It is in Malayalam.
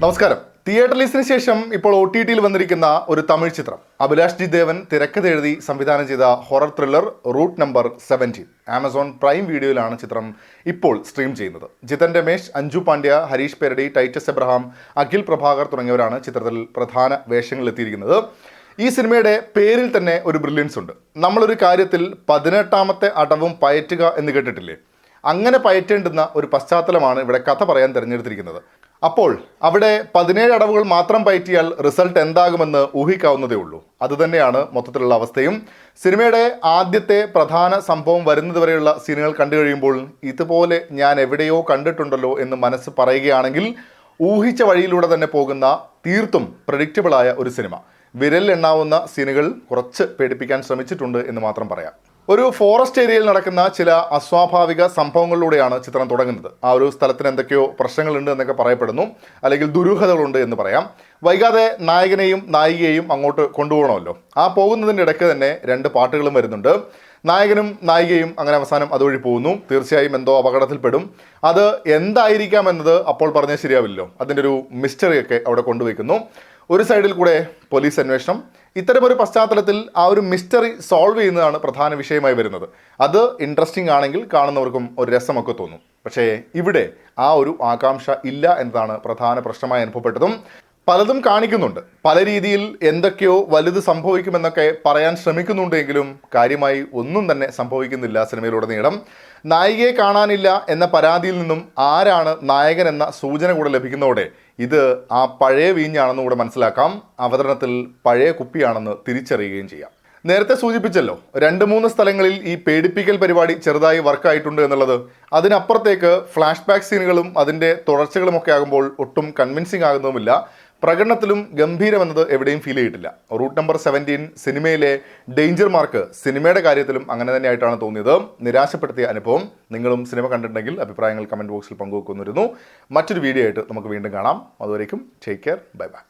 നമസ്കാരം. തിയേറ്റർ റിലീസിന് ശേഷം ഇപ്പോൾ OTT-യിൽ വന്നിരിക്കുന്ന ഒരു തമിഴ് ചിത്രം, അഭിലാഷ് ജി ദേവൻ തിരക്കഥ എഴുതി സംവിധാനം ചെയ്ത horror thriller route number 17. Amazon Prime വീഡിയോയിലാണ് ചിത്രം ഇപ്പോൾ സ്ട്രീം ചെയ്യുന്നത്. ജിതൻ രമേശ്, അഞ്ജു പാണ്ഡ്യ, ഹരീഷ് പെരടി, ടൈറ്റസ് എബ്രഹാം, അഖിൽ പ്രഭാകർ തുടങ്ങിയവരാണ് ചിത്രത്തിൽ പ്രധാന വേഷങ്ങളിലെത്തിയിരിക്കുന്നത്. ഈ സിനിമയുടെ പേരിൽ തന്നെ ഒരു ബ്രില്യൻസ് ഉണ്ട്. നമ്മളൊരു കാര്യത്തിൽ 18ാമത്തെ അടവും പയറ്റുക എന്ന് കേട്ടിട്ടില്ലേ? അങ്ങനെ പയറ്റേണ്ടുന്ന ഒരു പശ്ചാത്തലമാണ് ഇവിടെ കഥ പറയാൻ തിരഞ്ഞെടുത്തിരിക്കുന്നത്. അപ്പോൾ അവിടെ 17 അടവുകൾ മാത്രം പയറ്റിയാൽ റിസൾട്ട് എന്താകുമെന്ന് ഊഹിക്കാവുന്നതേ ഉള്ളൂ. അതുതന്നെയാണ് മൊത്തത്തിലുള്ള അവസ്ഥയും. സിനിമയുടെ ആദ്യത്തെ പ്രധാന സംഭവം വരുന്നതുവരെയുള്ള സീനുകൾ കണ്ടു കഴിയുമ്പോൾ ഇതുപോലെ ഞാൻ എവിടെയോ കണ്ടിട്ടുണ്ടല്ലോ എന്ന് മനസ്സ് പറയുകയാണെങ്കിൽ ഊഹിച്ച വഴിയിലൂടെ തന്നെ പോകുന്ന തീർത്തും പ്രഡിക്റ്റബിളായ ഒരു സിനിമ. വിരലിലെണ്ണാവുന്ന സീനുകൾ കുറച്ച് പേടിപ്പിക്കാൻ ശ്രമിച്ചിട്ടുണ്ട് എന്ന് മാത്രം പറയാം. ഒരു ഫോറസ്റ്റ് ഏരിയയിൽ നടക്കുന്ന ചില അസ്വാഭാവിക സംഭവങ്ങളിലൂടെയാണ് ചിത്രം തുടങ്ങുന്നത്. ആ ഒരു സ്ഥലത്തിന് എന്തൊക്കെയോ പ്രശ്നങ്ങളുണ്ട് എന്നൊക്കെ പറയപ്പെടുന്നു, അല്ലെങ്കിൽ ദുരൂഹതകളുണ്ട് എന്ന് പറയാം. വൈകാതെ നായകനെയും നായികയെയും അങ്ങോട്ട് കൊണ്ടുപോകണമല്ലോ. ആ പോകുന്നതിൻ്റെ ഇടയ്ക്ക് തന്നെ 2 പാട്ടുകളും വരുന്നുണ്ട്. നായകനും നായികയും അങ്ങനെ അവസാനം അതുവഴി പോകുന്നു. തീർച്ചയായും എന്തോ അപകടത്തിൽപ്പെടും. അത് എന്തായിരിക്കാം എന്നത് അപ്പോൾ പറഞ്ഞാൽ ശരിയാവില്ലല്ലോ. അതിൻ്റെ ഒരു മിസ്റ്ററിയൊക്കെ അവിടെ കൊണ്ടുവയ്ക്കുന്നു. ഒരു സൈഡിൽ കൂടെ പോലീസ് അന്വേഷണം. ഇത്തരമൊരു പശ്ചാത്തലത്തിൽ ആ ഒരു മിസ്റ്ററി സോൾവ് ചെയ്യുന്നതാണ് പ്രധാന വിഷയമായി വരുന്നത്. അത് ഇൻട്രസ്റ്റിംഗ് ആണെങ്കിൽ കാണുന്നവർക്കും ഒരു രസമൊക്കെ തോന്നും. പക്ഷേ ഇവിടെ ആ ഒരു ആകാംക്ഷ ഇല്ല എന്നതാണ് പ്രധാന പ്രശ്നമായി അനുഭവപ്പെട്ടതും. പലതും കാണിക്കുന്നുണ്ട്, പല രീതിയിൽ എന്തൊക്കെയോ വലുത് സംഭവിക്കുമെന്നൊക്കെ പറയാൻ ശ്രമിക്കുന്നുണ്ടെങ്കിലും കാര്യമായി ഒന്നും തന്നെ സംഭവിക്കുന്നില്ല സിനിമയിലുടനീളം. നായികയെ കാണാനില്ല എന്ന പരാതിയിൽ നിന്നും ആരാണ് നായകൻ എന്ന സൂചന കൂടെ ലഭിക്കുന്നതോടെ ഇത് ആ പഴയ വീഞ്ഞാണെന്ന് കൂടെ മനസ്സിലാക്കാം. അവതരണത്തിൽ പഴയ കുപ്പിയാണെന്ന് തിരിച്ചറിയുകയും ചെയ്യാം. നേരത്തെ സൂചിപ്പിച്ചല്ലോ, 2-3 സ്ഥലങ്ങളിൽ ഈ പേടിപ്പിക്കൽ പരിപാടി ചെറുതായി വർക്കായിട്ടുണ്ട് എന്നുള്ളത്. അതിനപ്പുറത്തേക്ക് ഫ്ലാഷ് ബാക്ക് സീനുകളും അതിൻ്റെ തുടർച്ചകളുമൊക്കെ ആകുമ്പോൾ ഒട്ടും കൺവിൻസിങ് ആകുന്നതുമില്ല. പ്രകടനത്തിലും ഗംഭീരമെന്നത് എവിടെയും ഫീൽ ചെയ്തിട്ടില്ല. റൂട്ട് നമ്പർ 17 സിനിമയിലെ ഡേഞ്ചർ മാർക്ക് സിനിമയുടെ കാര്യത്തിലും അങ്ങനെ തന്നെയായിട്ടാണ് തോന്നിയത്. നിരാശപ്പെടുത്തിയ അനുഭവം. നിങ്ങളും സിനിമ കണ്ടിട്ടുണ്ടെങ്കിൽ അഭിപ്രായങ്ങൾ കമൻറ്റ് ബോക്സിൽ പങ്കുവെക്കുന്നിരുന്നു. മറ്റൊരു വീഡിയോ ആയിട്ട് നമുക്ക് വീണ്ടും കാണാം. അതുവരേക്കും ടേക്ക് കെയർ, ബൈ ബൈ.